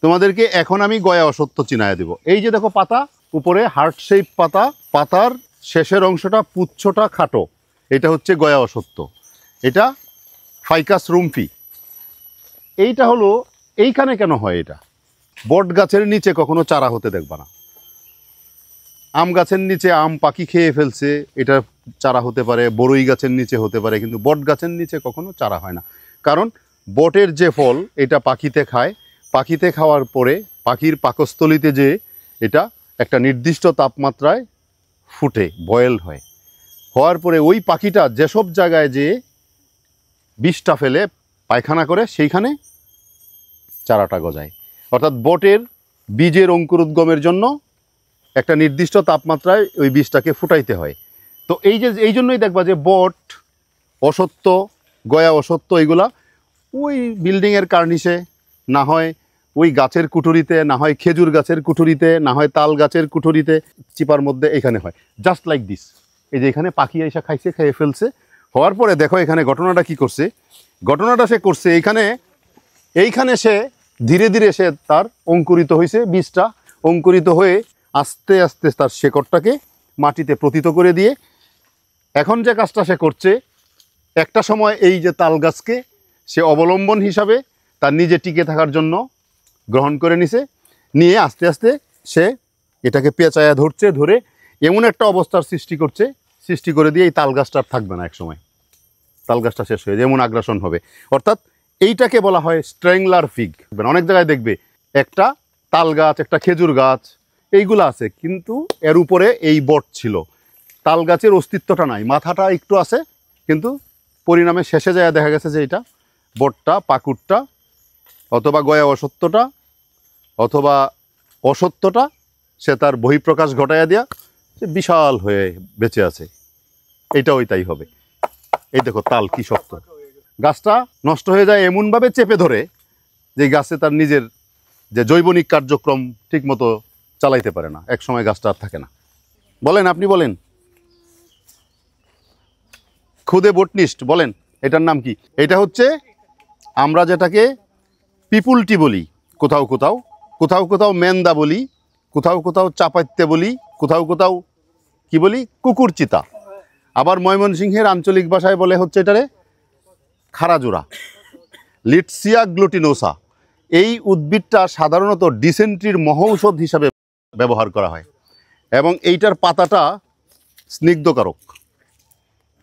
তোমাদেরকে এখন আমি গয়া অসত্য চিনায় দেব। এই যে দেখো পাতা, উপরে হার্ট শেপ পাতা, পাতার শেষের অংশটা পুচ্ছটা খাটো, এটা হচ্ছে গয়া অসত্য। এটা ফাইকাস রুমফি। এইটা হলো এইখানে কেন হয়, এটা বট গাছের নিচে কখনো চারা হতে দেখবা না। আম গাছের নিচে আম পাখি খেয়ে ফেলছে, এটা চারা হতে পারে, বড়ই গাছের নিচে হতে পারে, কিন্তু বট গাছের নিচে কখনো চারা হয় না। কারণ বটের যে ফল এটা পাখিতে খায়, পাখিতে খাওয়ার পরে পাখির পাকস্থলিতে যে এটা একটা নির্দিষ্ট তাপমাত্রায় ফুটে বয়েল হয়, হওয়ার পরে ওই পাখিটা যেসব জায়গায় যে বিষটা ফেলে পায়খানা করে সেইখানে চারাটা গজায়। অর্থাৎ বটের বীজের অঙ্কুরোদ্গমের জন্য একটা নির্দিষ্ট তাপমাত্রায় ওই বীজটাকে ফুটাইতে হয়। তো এই জন্যই দেখবা যে বট, অসত্য, গয়া অসত্য এগুলা ওই বিল্ডিংয়ের কার্নিশে, না হয় ওই গাছের কুঠুরিতে, না হয় খেজুর গাছের কুঠুরিতে, না হয় তাল গাছের কুঠুরিতে, চিপার মধ্যে এখানে হয়, জাস্ট লাইক দিস। এই যে এখানে পাখি এসে খাইছে, খেয়ে ফেলছে, হওয়ার পরে দেখো এখানে ঘটনাটা কি করছে। ঘটনাটা সে করছে এইখানে সে ধীরে ধীরে সে তার অঙ্কুরিত হয়েছে, বীজটা অঙ্কুরিত হয়ে আস্তে আস্তে তার শেকড়টাকে মাটিতে প্রথিত করে দিয়ে এখন যে কাজটা সে করছে, একটা সময় এই যে তাল গাছকে সে অবলম্বন হিসাবে তার নিজে টিকে থাকার জন্য গ্রহণ করে নিয়ে আস্তে আস্তে সে এটাকে পেঁচায়া ধরছে, ধরে এমন একটা অবস্থার সৃষ্টি করে দিয়ে এই তাল গাছটা আর থাকবে না, এক সময় তাল গাছটা শেষ হয়ে যেমন আগ্রাসন হবে। অর্থাৎ এইটাকে বলা হয় স্ট্র্যাংলার ফিগ। অনেক জায়গায় দেখবে একটা তাল গাছ, একটা খেজুর গাছ, এইগুলো আছে, কিন্তু এর উপরে এই বট ছিল। তাল গাছের অস্তিত্বটা নাই, মাথাটা একটু আছে, কিন্তু পরিণামে শেষে যায় দেখা গেছে যে এটা বটটা, পাকুড়টা, অথবা গয়া অসত্যটা, অথবা অসত্যটা সে তার বহিঃপ্রকাশ ঘটাইয়া দিয়া সে বিশাল হয়ে বেঁচে আছে। এটাও তাই হবে। এই দেখো তাল কি শক্ত, গাছটা নষ্ট হয়ে যায় এমনভাবে চেপে ধরে যে গাছে তার নিজের যে জৈবনিক কার্যক্রম ঠিক মতো চালাইতে পারে না, এক সময় গাছটা আর থাকে না। বলেন, আপনি বলেন, খুদে বটনিস্ট বলেন এটার নাম কি? এটা হচ্ছে আমরা যেটাকে পিপুলটি বলি, কোথাও কোথাও, কোথাও কোথাও মেন্দা বলি, কোথাও কোথাও চাপাইতে বলি, কোথাও কোথাও কি বলি, কুকুরচিতা। আবার ময়মনসিংহের আঞ্চলিক ভাষায় বলে হচ্ছে এটারে খারাজোড়া, লিটসিয়া গ্লুটিনোসা। এই উদ্ভিদটা সাধারণত ডিসেন্ট্রির মহৌষধ হিসাবে ব্যবহার করা হয়, এবং এইটার পাতাটা স্নিগ্ধকারক,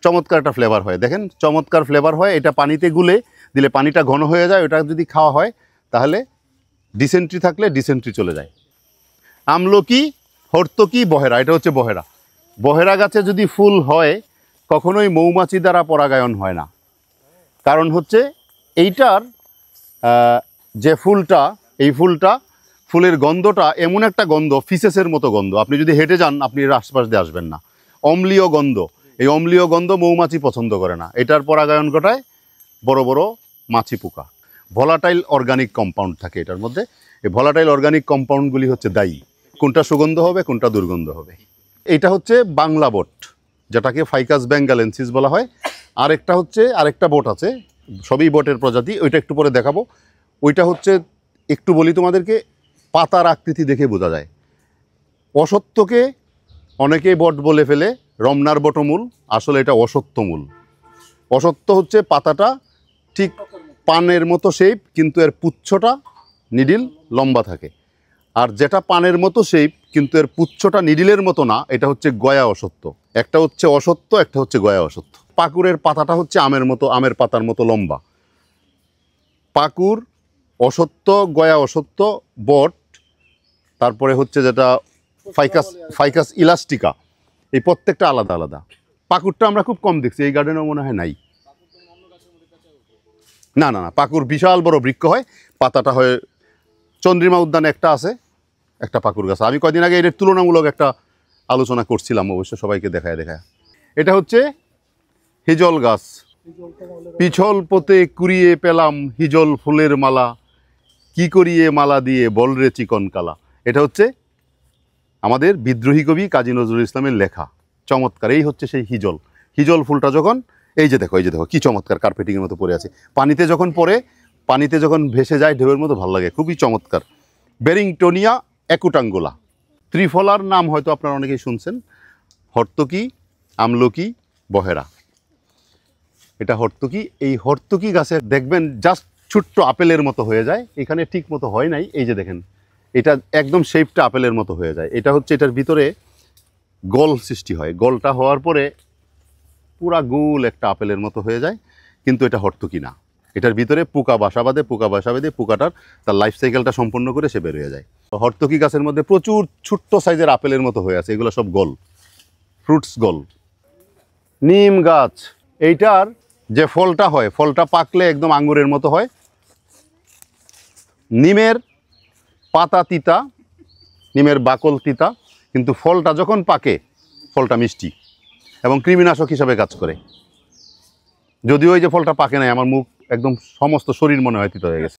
চমৎকার একটা ফ্লেভার হয়। দেখেন চমৎকার ফ্লেভার হয়, এটা পানিতে গুলে দিলে পানিটা ঘন হয়ে যায়, ওটা যদি খাওয়া হয় তাহলে ডিসেন্ট্রি থাকলে ডিসেন্ট্রি চলে যায়। আমলকি, হর্তকি, বহেরা, এটা হচ্ছে বহেরা। বহেরা গাছে যদি ফুল হয় কখনোই মৌমাছি দ্বারা পরাগায়ন হয় না। কারণ হচ্ছে এইটার যে ফুলটা, এই ফুলের গন্ধটা এমন একটা গন্ধ, ফিসেসের মতো গন্ধ, আপনি যদি হেঁটে যান আপনি এর আশপাশ দিয়ে আসবেন না। অম্লীয় গন্ধ, এই অম্লীয় গন্ধ মৌমাছি পছন্দ করে না। এটার পরাগায়ন ঘটায় বড় বড় মাছি পোকা। ভলাটাইল অর্গানিক কম্পাউন্ড থাকে এটার মধ্যে। এই ভলাটাইল অর্গানিক কম্পাউন্ডগুলি হচ্ছে দায়ী, কোনটা সুগন্ধ হবে কোনটা দুর্গন্ধ হবে। এটা হচ্ছে বাংলা বট, যেটাকে ফাইকাস বেঙ্গালেন্সিস বলা হয়। আরেকটা বট আছে, সবই বটের প্রজাতি, ওইটা একটু পরে দেখাবো। ওইটা হচ্ছে, একটু বলি তোমাদেরকে, পাতার আকৃতি দেখে বোঝা যায়। অসত্যকে অনেকেই বট বলে ফেলে, রমনার বটমূল, আসলে এটা অসত্যমূল। অসত্য হচ্ছে পাতাটা ঠিক পানের মতো শেপ, কিন্তু এর পুচ্ছটা নিডিল লম্বা থাকে। আর যেটা পানের মতো শেপ কিন্তু এর পুচ্ছটা নিডিলের মতো না, এটা হচ্ছে গয়া অসত্য। একটা হচ্ছে অসত্য, একটা হচ্ছে গয়া অসত্য। পাকুড়ের পাতাটা হচ্ছে আমের পাতার মতো লম্বা। পাকুড়, অসত্য, গয়া অসত্য, বট, তারপরে হচ্ছে যেটা ফাইকাস ইলাস্টিকা, এই প্রত্যেকটা আলাদা আলাদা। পাকুড়টা আমরা খুব কম দেখছি, এই গার্ডেনেও মনে হয় নাই। না না না, পাকুড় বিশাল বড় বৃক্ষ হয়, পাতাটা হয়। চন্দ্রিমা উদ্যানে একটা আছে, একটা পাকুড় গাছ। আমি কয়দিন আগে এর তুলনামূলক একটা আলোচনা করছিলাম, অবশ্য সবাইকে দেখায়। এটা হচ্ছে হিজল গাছ। পিছল পথে কুড়িয়ে পেলাম হিজল ফুলের মালা, কি করিয়ে মালা দিয়ে বলরে চিকন কালা। এটা হচ্ছে আমাদের বিদ্রোহী কবি কাজী নজরুল ইসলামের লেখা, চমৎকার। এই হচ্ছে সেই হিজল ফুলটা যখন, এই যে দেখো কি চমৎকার কার্পেটিংয়ের মতো পড়ে আছে, পানিতে যখন ভেসে যায় ঢেউয়ের মতো, ভালো লাগে, খুবই চমৎকার। বেরিংটোনিয়া অ্যাকুটাঙ্গুলা। ত্রিফলার নাম হয়তো আপনারা অনেকেই শুনছেন, হর্তকি, আমলকি, বহেরা। এটা হর্তকি। এই হর্তকি গাছে দেখবেন জাস্ট ছোট্ট আপেলের মতো হয়ে যায়, এখানে ঠিক মতো হয় নাই, এই যে দেখেন এটা একদম শেপটা আপেলের মতো হয়ে যায়। এটা হচ্ছে এটার ভিতরে গোল সৃষ্টি হয়, গোলটা হওয়ার পরে পুরা গোল একটা আপেলের মতো হয়ে যায়, কিন্তু এটা হর্তকি না। এটার ভিতরে পোকা বাসা বাঁধে, পোকা বাসা বেঁধে পোকাটার তার লাইফ সাইকেলটা সম্পূর্ণ করে সে বের হয়ে যায়। হর্তকি গাছের মধ্যে প্রচুর ছোট্ট সাইজের আপেলের মতো হয়ে আছে, এগুলো সব গোল, ফ্রুটস গোল। নিম গাছ, এইটার যে ফলটা হয়, ফলটা পাকলে একদম আঙ্গুরের মতো হয়। নিমের পাতা তিতা, নিমের বাকল তিতা, কিন্তু ফলটা যখন পাকে ফলটা মিষ্টি এবং কৃমিনাশক হিসাবে কাজ করে। যদিও এই যে ফলটা পাকে নাই, আমার মুখ একদম সমস্ত শরীর মনে হয় তিতা হয়ে গেছে।